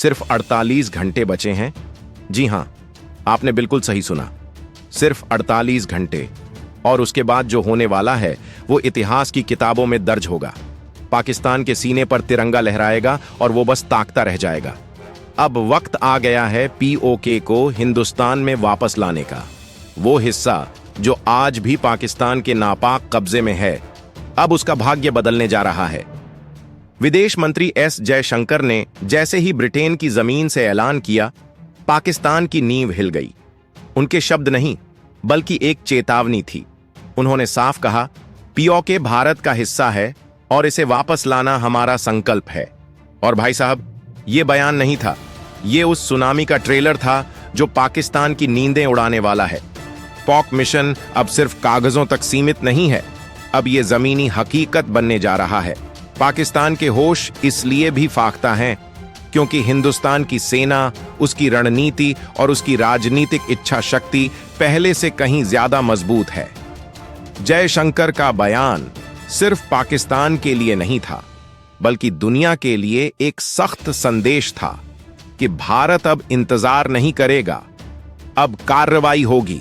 सिर्फ 48 घंटे बचे हैं। जी हां, आपने बिल्कुल सही सुना, सिर्फ 48 घंटे। और उसके बाद जो होने वाला है वो इतिहास की किताबों में दर्ज होगा। पाकिस्तान के सीने पर तिरंगा लहराएगा और वो बस ताकता रह जाएगा। अब वक्त आ गया है पीओके को हिंदुस्तान में वापस लाने का। वो हिस्सा जो आज भी पाकिस्तान के नापाक कब्जे में है, अब उसका भाग्य बदलने जा रहा है। विदेश मंत्री एस जयशंकर ने जैसे ही ब्रिटेन की जमीन से ऐलान किया, पाकिस्तान की नींव हिल गई। उनके शब्द नहीं, बल्कि एक चेतावनी थी। उन्होंने साफ कहा, पीओके भारत का हिस्सा है और इसे वापस लाना हमारा संकल्प है। और भाई साहब, यह बयान नहीं था, यह उस सुनामी का ट्रेलर था जो पाकिस्तान की नींदें उड़ाने वाला है। पॉक मिशन अब सिर्फ कागजों तक सीमित नहीं है, अब यह जमीनी हकीकत बनने जा रहा है। पाकिस्तान के होश इसलिए भी फाख्ता हैं क्योंकि हिंदुस्तान की सेना, उसकी रणनीति और उसकी राजनीतिक इच्छा शक्ति पहले से कहीं ज्यादा मजबूत है। जयशंकर का बयान सिर्फ पाकिस्तान के लिए नहीं था, बल्कि दुनिया के लिए एक सख्त संदेश था कि भारत अब इंतजार नहीं करेगा, अब कार्रवाई होगी।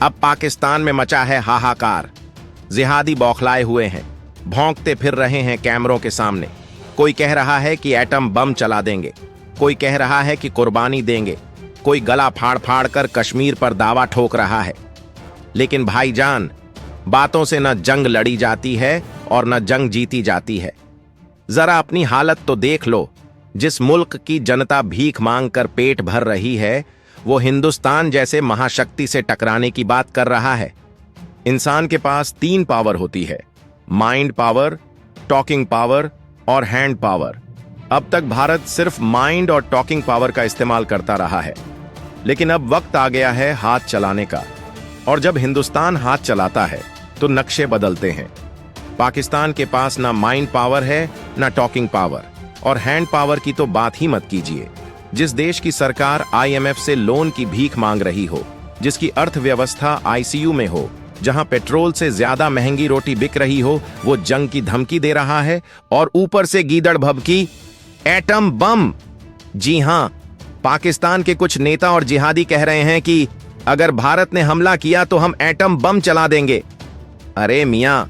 अब पाकिस्तान में मचा है हाहाकार। जिहादी बौखलाए हुए हैं, भौंकते फिर रहे हैं कैमरों के सामने। कोई कह रहा है कि एटम बम चला देंगे, कोई कह रहा है कि कुर्बानी देंगे, कोई गला फाड़ फाड़ कर कश्मीर पर दावा ठोक रहा है। लेकिन भाईजान, बातों से न जंग लड़ी जाती है और न जंग जीती जाती है। जरा अपनी हालत तो देख लो। जिस मुल्क की जनता भीख मांग कर पेट भर रही है, वो हिंदुस्तान जैसे महाशक्ति से टकराने की बात कर रहा है। इंसान के पास 3 पावर होती है, माइंड पावर, टॉकिंग पावर और हैंड पावर। अब तक भारत सिर्फ माइंड और टॉकिंग पावर का इस्तेमाल करता रहा है, लेकिन अब वक्त आ गया है हाथ चलाने का। और जब हिंदुस्तान हाथ चलाता है तो नक्शे बदलते हैं। पाकिस्तान के पास ना माइंड पावर है, ना टॉकिंग पावर, और हैंड पावर की तो बात ही मत कीजिए। जिस देश की सरकार IMF से लोन की भीख मांग रही हो, जिसकी अर्थव्यवस्था ICU में हो, जहां पेट्रोल से ज्यादा महंगी रोटी बिक रही हो, वो जंग की धमकी दे रहा है और ऊपर से गीदड़ भभकी एटम बम। जी हां, पाकिस्तान के कुछ नेता और जिहादी कह रहे हैं कि अगर भारत ने हमला किया तो हम एटम बम चला देंगे। अरे मियां,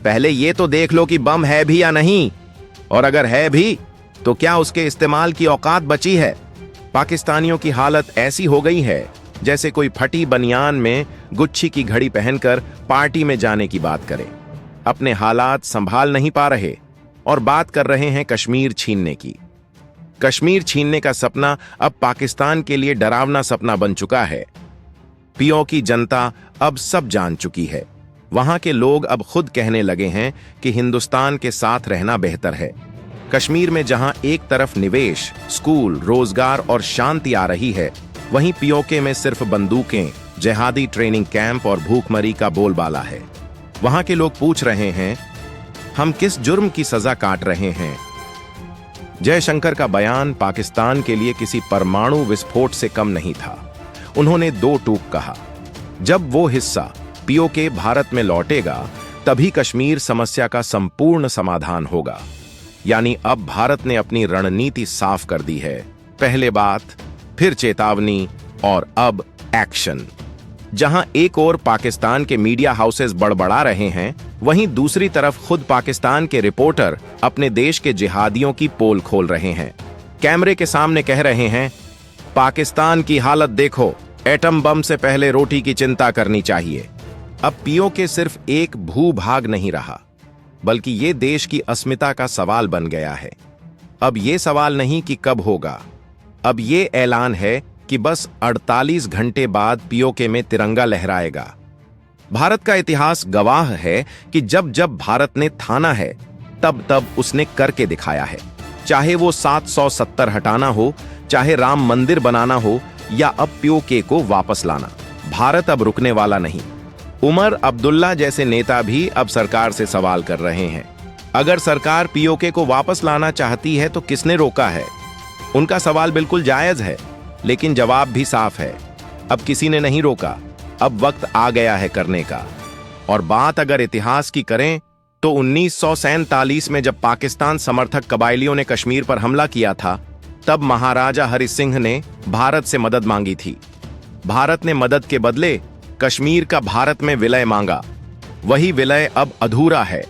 पहले ये तो देख लो कि बम है भी या नहीं, और अगर है भी तो क्या उसके इस्तेमाल की औकात बची है। पाकिस्तानियों की हालत ऐसी हो गई है जैसे कोई फटी बनियान में गुच्छी की घड़ी पहनकर पार्टी में जाने की बात करे। अपने हालात संभाल नहीं पा रहे और बात कर रहे हैं कश्मीर छीनने की। कश्मीर छीनने का सपना अब पाकिस्तान के लिए डरावना सपना बन चुका है। पीओ की जनता अब सब जान चुकी है। वहां के लोग अब खुद कहने लगे हैं कि हिंदुस्तान के साथ रहना बेहतर है। कश्मीर में जहां एक तरफ निवेश, स्कूल, रोजगार और शांति आ रही है, वहीं पीओके में सिर्फ बंदूकें, जिहादी ट्रेनिंग कैंप और भूखमरी का बोलबाला है। वहां के लोग पूछ रहे हैं, हम किस जुर्म की सजा काट रहे हैं। जयशंकर का बयान पाकिस्तान के लिए किसी परमाणु विस्फोट से कम नहीं था। उन्होंने 2 टूक कहा, जब वो हिस्सा पीओके भारत में लौटेगा तभी कश्मीर समस्या का संपूर्ण समाधान होगा। यानी अब भारत ने अपनी रणनीति साफ कर दी है। पहले बात, फिर चेतावनी और अब एक्शन। जहां एक ओर पाकिस्तान के मीडिया हाउसेस बड़बड़ा रहे हैं, वहीं दूसरी तरफ खुद पाकिस्तान के रिपोर्टर अपने देश के जिहादियों की पोल खोल रहे हैं। कैमरे के सामने कह रहे हैं, पाकिस्तान की हालत देखो, एटम बम से पहले रोटी की चिंता करनी चाहिए। अब पीओके सिर्फ एक भूभाग नहीं रहा, बल्कि ये देश की अस्मिता का सवाल बन गया है। अब ये सवाल नहीं कि कब होगा, अब ये ऐलान है कि बस 48 घंटे बाद पीओके में तिरंगा लहराएगा। भारत का इतिहास गवाह है कि जब जब भारत ने ठाना है, तब तब उसने करके दिखाया है। चाहे वो 770 हटाना हो, चाहे राम मंदिर बनाना हो, या अब पीओके को वापस लाना, भारत अब रुकने वाला नहीं। उमर अब्दुल्ला जैसे नेता भी अब सरकार से सवाल कर रहे हैं, अगर सरकार पीओके को वापस लाना चाहती है तो किसने रोका है। उनका सवाल बिल्कुल जायज है, लेकिन जवाब भी साफ है, अब किसी ने नहीं रोका, अब वक्त आ गया है करने का। और बात अगर इतिहास की करें तो 1947 में जब पाकिस्तान समर्थक कबायलियों ने कश्मीर पर हमला किया था, तब महाराजा हरि सिंह ने भारत से मदद मांगी थी। भारत ने मदद के बदले कश्मीर का भारत में विलय मांगा। वही विलय अब अधूरा है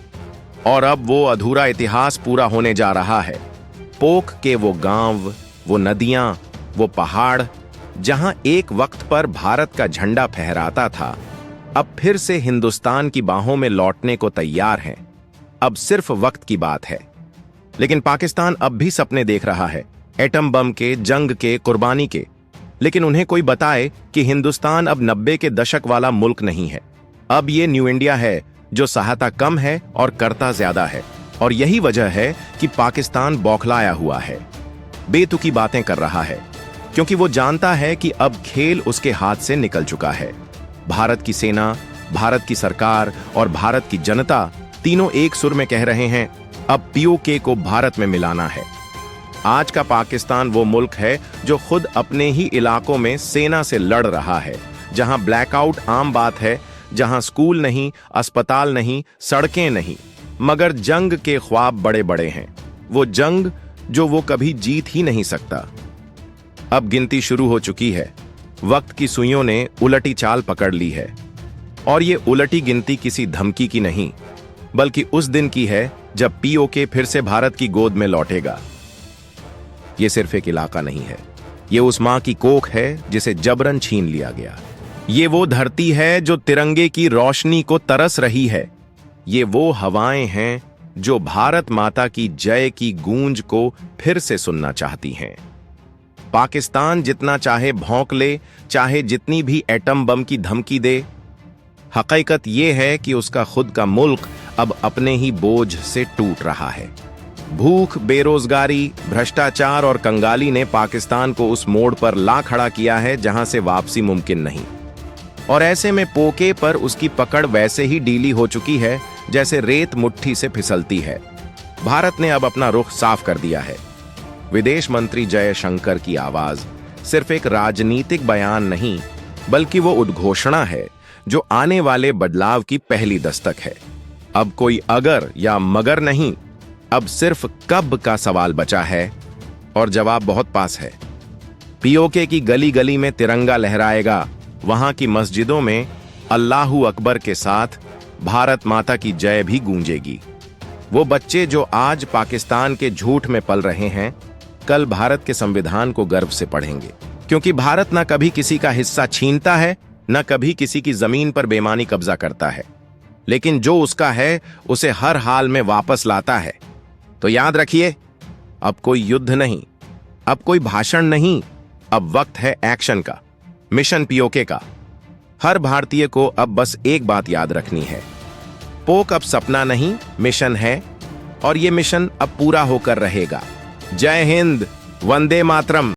और अब वो अधूरा इतिहास पूरा होने जा रहा है। पोक के वो गांव, वो नदियां, वो पहाड़ जहां एक वक्त पर भारत का झंडा फहराता था, अब फिर से हिंदुस्तान की बाहों में लौटने को तैयार हैं। अब सिर्फ वक्त की बात है। लेकिन पाकिस्तान अब भी सपने देख रहा है, एटम बम के, जंग के, कुर्बानी के। लेकिन उन्हें कोई बताए कि हिंदुस्तान अब 90 के दशक वाला मुल्क नहीं है। अब ये न्यू इंडिया है जो सहायता कम है और करता ज्यादा है। और यही वजह है कि पाकिस्तान बौखलाया हुआ है, बेतुकी बातें कर रहा है, क्योंकि वो जानता है कि अब खेल उसके हाथ से निकल चुका है। भारत की सेना, भारत की सरकार और भारत की जनता तीनों एक सुर में कह रहे हैं, अब पीओके को भारत में मिलाना है। आज का पाकिस्तान वो मुल्क है जो खुद अपने ही इलाकों में सेना से लड़ रहा है, जहां ब्लैकआउट आम बात है, जहां स्कूल नहीं, अस्पताल नहीं, सड़कें नहीं, मगर जंग के ख्वाब बड़े बड़े हैं। वो जंग जो वो कभी जीत ही नहीं सकता। अब गिनती शुरू हो चुकी है। वक्त की सुइयों ने उलटी चाल पकड़ ली है। और ये उलटी गिनती किसी धमकी की नहीं, बल्कि उस दिन की है जब पीओके फिर से भारत की गोद में लौटेगा। ये सिर्फ एक इलाका नहीं है, ये उस मां की कोख है जिसे जबरन छीन लिया गया। ये वो धरती है जो तिरंगे की रोशनी को तरस रही है। ये वो हवाएं हैं जो भारत माता की जय की गूंज को फिर से सुनना चाहती हैं। पाकिस्तान जितना चाहे भौंक ले, चाहे जितनी भी एटम बम की धमकी दे, हकीकत यह है कि उसका खुद का मुल्क अब अपने ही बोझ से टूट रहा है। भूख, बेरोजगारी, भ्रष्टाचार और कंगाली ने पाकिस्तान को उस मोड़ पर ला खड़ा किया है जहां से वापसी मुमकिन नहीं। और ऐसे में पोके पर उसकी पकड़ वैसे ही ढीली हो चुकी है जैसे रेत मुट्ठी से फिसलती है। भारत ने अब अपना रुख साफ कर दिया है। विदेश मंत्री जयशंकर की आवाज सिर्फ एक राजनीतिक बयान नहीं, बल्कि वो उद्घोषणा है जो आने वाले बदलाव की पहली दस्तक है। अब कोई अगर या मगर नहीं, अब सिर्फ कब का सवाल बचा है और जवाब बहुत पास है। पीओके की गली गली में तिरंगा लहराएगा, वहां की मस्जिदों में अल्लाहू अकबर के साथ भारत माता की जय भी गूंजेगी। वो बच्चे जो आज पाकिस्तान के झूठ में पल रहे हैं, कल भारत के संविधान को गर्व से पढ़ेंगे, क्योंकि भारत न कभी किसी का हिस्सा छीनता है, न कभी किसी की जमीन पर बेईमानी कब्जा करता है, लेकिन जो उसका है उसे हर हाल में वापस लाता है। तो याद रखिए, अब कोई युद्ध नहीं, अब कोई भाषण नहीं, अब वक्त है एक्शन का, मिशन पीओके का। हर भारतीय को अब बस एक बात याद रखनी है, पोक अब सपना नहीं, मिशन है, और ये मिशन अब पूरा होकर रहेगा। जय हिंद, वंदे मातरम।